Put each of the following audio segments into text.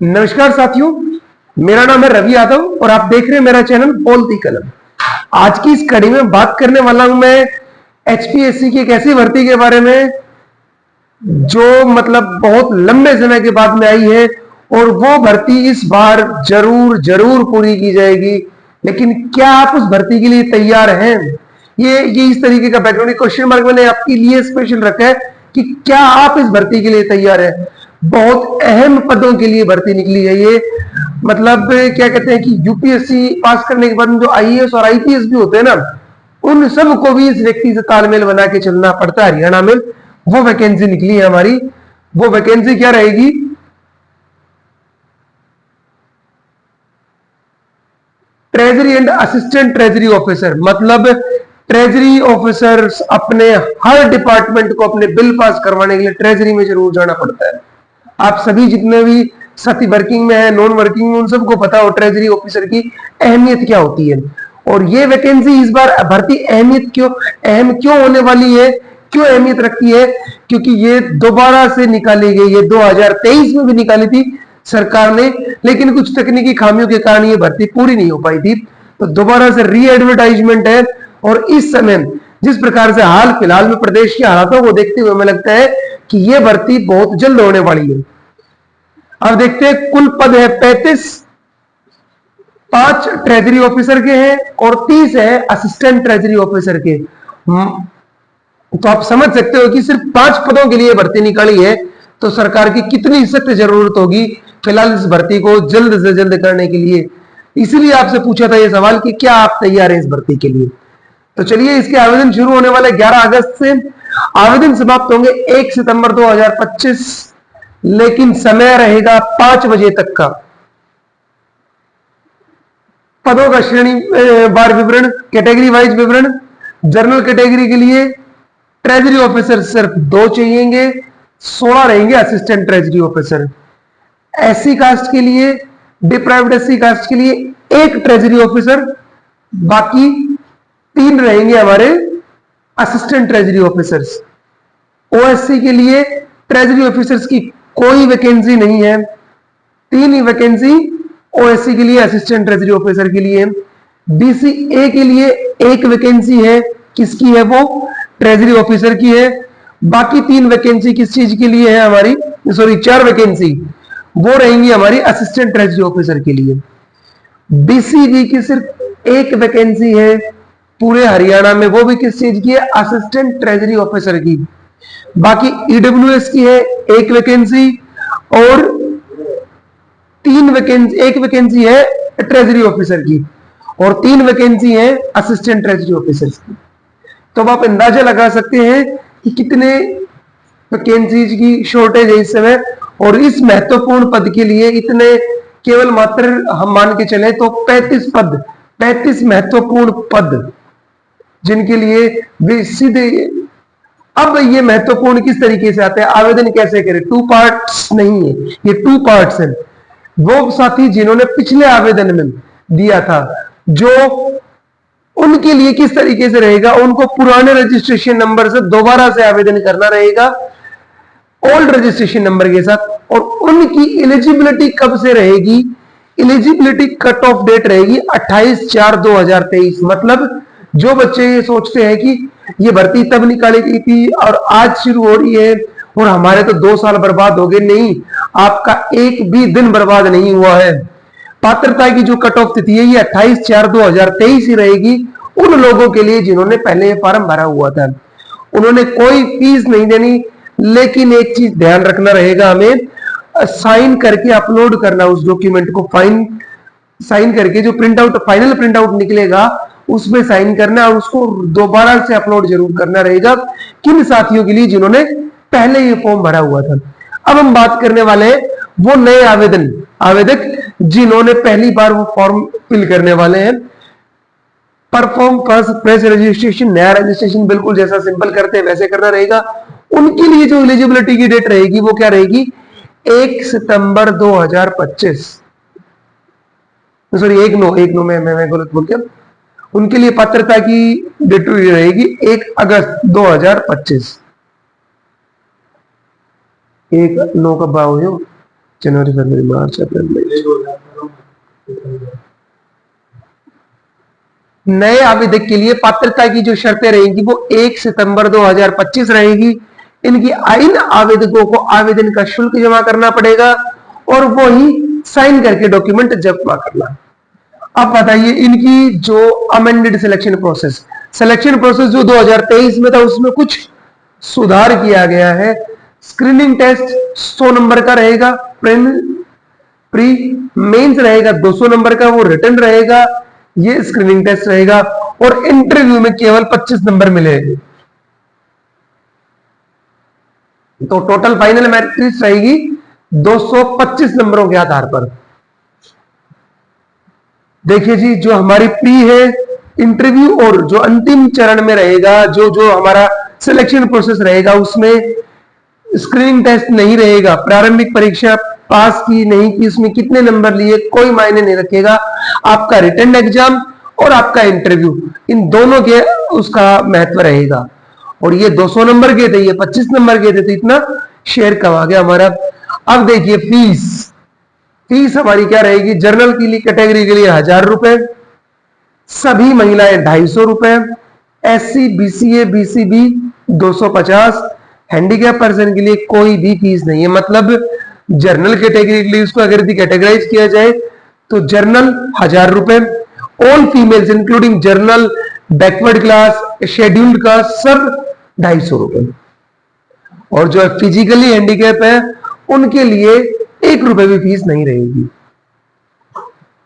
नमस्कार साथियों, मेरा नाम है रवि यादव और आप देख रहे हैं मेरा चैनल बोलती कलम। आज की इस कड़ी में बात करने वाला हूं मैं एचपीएससी की एक ऐसी भर्ती के बारे में जो मतलब बहुत लंबे समय के बाद में आई है और वो भर्ती इस बार जरूर जरूर पूरी की जाएगी। लेकिन क्या आप उस भर्ती के लिए तैयार हैं? ये इस तरीके का बैकग्राउंड क्वेश्चन मार्क मैंने आपके लिए स्पेशल रखा है कि क्या आप इस भर्ती के लिए तैयार हैं। बहुत अहम पदों के लिए भर्ती निकली है ये। मतलब क्या कहते हैं कि यूपीएससी पास करने के बाद जो आईएएस और आईपीएस भी होते हैं ना, उन सबको भी इस व्यक्ति से तालमेल बना के चलना पड़ता है। हरियाणा में वो वैकेंसी निकली है हमारी। वो वैकेंसी क्या रहेगी? Treasury and assistant treasury officer. मतलब ट्रेजरी ऑफिसर्स अपने हर डिपार्टमेंट को अपने बिल पास करवाने के लिए ट्रेजरी में जरूर जाना पड़ता है। आप सभी जितने भी साथी वर्किंग में है, नॉन वर्किंग में, उन सबको पता हो ट्रेजरी ऑफिसर की अहमियत क्या होती है। और ये वैकेंसी इस बार भर्ती अहम क्यों होने वाली है, क्यों अहमियत रखती है? क्योंकि ये दोबारा से निकाली गई है। 2023 में भी निकाली थी सरकार ने, लेकिन कुछ तकनीकी खामियों के कारण ये भर्ती पूरी नहीं हो पाई थी। तो दोबारा से री एडवर्टाइजमेंट है। और इस समय जिस प्रकार से हाल फिलहाल में प्रदेश के हालातों को देखते हुए हमें लगता है कि यह भर्ती बहुत जल्द होने वाली है। अब देखते हैं, कुल पद है 35। 5 ट्रेजरी ऑफिसर के हैं और 30 है असिस्टेंट ट्रेजरी ऑफिसर के। तो आप समझ सकते हो कि सिर्फ 5 पदों के लिए भर्ती निकाली है, तो सरकार की कितनी सख्त जरूरत होगी फिलहाल इस भर्ती को जल्द से जल्द करने के लिए। इसलिए आपसे पूछा था यह सवाल कि क्या आप तैयार हैं इस भर्ती के लिए। तो चलिए, इसके आवेदन शुरू होने वाले 11 अगस्त से। आवेदन समाप्त होंगे 1 सितंबर 2025, लेकिन समय रहेगा 5 बजे तक का। पदों का श्रेणी बार विवरण, कैटेगरी वाइज विवरण। जनरल कैटेगरी के लिए ट्रेजरी ऑफिसर सिर्फ 2 चाहिएंगे, 16 रहेंगे assistant treasury officer. SC caste के लिए, डिप्राइव्ड एससी कास्ट के लिए 1 ट्रेजरी ऑफिसर, बाकी 3 रहेंगे हमारे असिस्टेंट ट्रेजरी ऑफिसर्स। ओएससी के लिए ट्रेजरी ऑफिसर्स की कोई वैकेंसी नहीं है, 3 ही वैकेंसी ओएससी के लिए, असिस्टेंट ट्रेजरी ऑफिसर के लिए। बीसीए के लिए 1 वैकेंसी है, किसकी है वो? ट्रेजरी ऑफिसर की है। बाकी 3 वैकेंसी किस चीज के लिए है हमारी? 4 वैकेंसी वो रहेंगी हमारी असिस्टेंट ट्रेजरी ऑफिसर के लिए। बीसीबी की सिर्फ 1 वैकेंसी है पूरे हरियाणा में, वो भी किस चीज की है? असिस्टेंट ट्रेजरी ऑफिसर की। बाकी ईडब्ल्यूएस की है 1 वैकेंसी और 1 वैकेंसी है ट्रेजरी ऑफिसर की और 3 वैकेंसी है असिस्टेंट ट्रेजरी ऑफिसर की। तो अब आप अंदाजा लगा सकते हैं कि कितने वैकेंसीज की शॉर्टेज है इस समय। और इस महत्वपूर्ण पद के लिए इतने केवल मात्र हम मान के चले तो 35 पद, 35 महत्वपूर्ण पद जिनके लिए सीधे। अब ये महत्वपूर्ण किस तरीके से आते हैं, आवेदन कैसे करें? 2 पार्ट्स नहीं है, ये 2 पार्ट्स हैं। वो साथी जिन्होंने पिछले आवेदन में दिया था, जो उनके लिए किस तरीके से रहेगा, उनको पुराने रजिस्ट्रेशन नंबर से दोबारा से आवेदन करना रहेगा, ओल्ड रजिस्ट्रेशन नंबर के साथ। और उनकी एलिजिबिलिटी कब से रहेगी? एलिजिबिलिटी कट ऑफ डेट रहेगी 28/4/2023। मतलब जो बच्चे ये सोचते हैं कि ये भर्ती तब निकाली गई थी और आज शुरू हो रही है और हमारे तो 2 साल बर्बाद हो गए, नहीं, आपका एक भी दिन बर्बाद नहीं हुआ है। पात्रता की जो कट ऑफ तिथि है ये 28/4/2023 ही रहेगी उन लोगों के लिए जिन्होंने पहले ये फॉर्म भरा हुआ था। उन्होंने कोई फीस नहीं देनी, लेकिन एक चीज ध्यान रखना रहेगा, हमें साइन करके अपलोड करना उस डॉक्यूमेंट को। साइन करके जो print out, final print out निकलेगा उसमें साइन करना और उसको दोबारा से अपलोड जरूर करना रहेगा किन साथियों के लिए जिन्होंने पहले ये फॉर्म भरा हुआ था। अब हम बात करने वाले हैं वो नए आवेदक जिन्होंने पहली बार वो फॉर्म फिल करने वाले हैं। परफॉर्म फर्स्ट फ्रेश रजिस्ट्रेशन, नया रजिस्ट्रेशन बिल्कुल जैसा सिंपल करते हैं वैसे करना रहेगा। उनके लिए जो एलिजिबिलिटी की डेट रहेगी वो क्या रहेगी? 1 सितंबर 2025, सॉरी 1 9 मैं गलत बोल गया। उनके लिए पात्रता की डेट रहेगी 1 अगस्त 2025। 1 9 का भाव हो, जनवरी, फरवरी, मार्च, अप्रैल, मई। नए आवेदक के लिए पात्रता की जो शर्तें रहेंगी वो 1 सितंबर 2025 रहेगी। इनकी इन आवेदकों को आवेदन का शुल्क जमा करना पड़ेगा और वो ही साइन करके डॉक्यूमेंट जमा करना। अब बताइए इनकी जो अमेंडेड सिलेक्शन प्रोसेस जो 2023 में था उसमें कुछ सुधार किया गया है। स्क्रीनिंग टेस्ट 100 नंबर का रहेगा, प्री मेंस रहेगा 200 नंबर का, वो रिटन रहेगा, ये स्क्रीनिंग टेस्ट रहेगा और इंटरव्यू में केवल 25 नंबर मिलेंगे। तो टोटल फाइनल मेरिट लिस्ट रहेगी 225 नंबरों के आधार पर। देखिए जी, जो हमारी प्री है इंटरव्यू और जो अंतिम चरण में रहेगा, जो हमारा सिलेक्शन प्रोसेस रहेगा, उसमें स्क्रीनिंग टेस्ट नहीं रहेगा। प्रारंभिक परीक्षा पास की नहीं की, उसमें कितने नंबर लिए कोई मायने नहीं रखेगा। आपका रिटन एग्जाम और आपका इंटरव्यू, इन दोनों के उसका महत्व रहेगा। और ये 200 नंबर के थे, ये 25 नंबर के थे, तो इतना शेयर कम आ गया हमारा। अब देखिए फीस हमारी क्या रहेगी। जनरल के लिए कैटेगरी के लिए 1000 रुपए, सभी महिलाएं 250 रुपए, SC BCA BCB 250, handicap person के लिए कोई भी फीस नहीं है। मतलब जनरल कैटेगरी के लिए उसको अगर कैटेगराइज किया जाए तो जनरल 1000 रुपए, all females including general, backward class, scheduled caste सब 250 रुपए, और जो फिजिकली हैंडीकैप है उनके लिए 1 रुपए भी फीस नहीं रहेगी।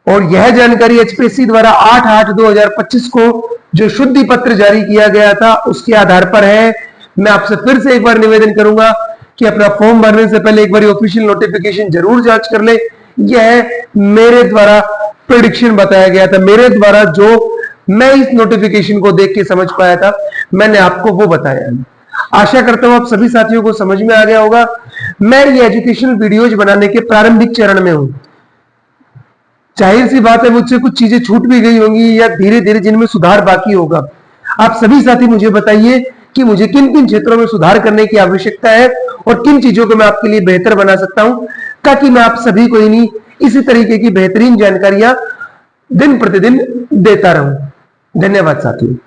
और यह जानकारी HPSC द्वारा 8/8/2025 को जो शुद्धि पत्र जारी किया गया था उसके आधार पर है। मैं आपसे फिर से एक बार निवेदन करूंगा कि अपना फॉर्म भरने से पहले एक बार ऑफिशियल नोटिफिकेशन जरूर जांच कर ले। यह मेरे द्वारा प्रेडिक्शन बताया गया था, मेरे द्वारा जो मैं इस नोटिफिकेशन को देख के समझ पाया था, मैंने आपको वो बताया। आशा करता हूं आप सभी साथियों को समझ में आ गया होगा। मैं ये एजुकेशनल वीडियोज बनाने के प्रारंभिक चरण में हूं। जाहिर सी बात है मुझसे कुछ चीजें छूट भी गई होंगी या धीरे धीरे जिनमें सुधार बाकी होगा। आप सभी साथी मुझे बताइए कि मुझे किन किन क्षेत्रों में सुधार करने की आवश्यकता है और किन चीजों को मैं आपके लिए बेहतर बना सकता हूं, ताकि मैं आप सभी को इन्हीं इसी तरीके की बेहतरीन जानकारियां दिन प्रतिदिन देता रहूं। धन्यवाद साथियों।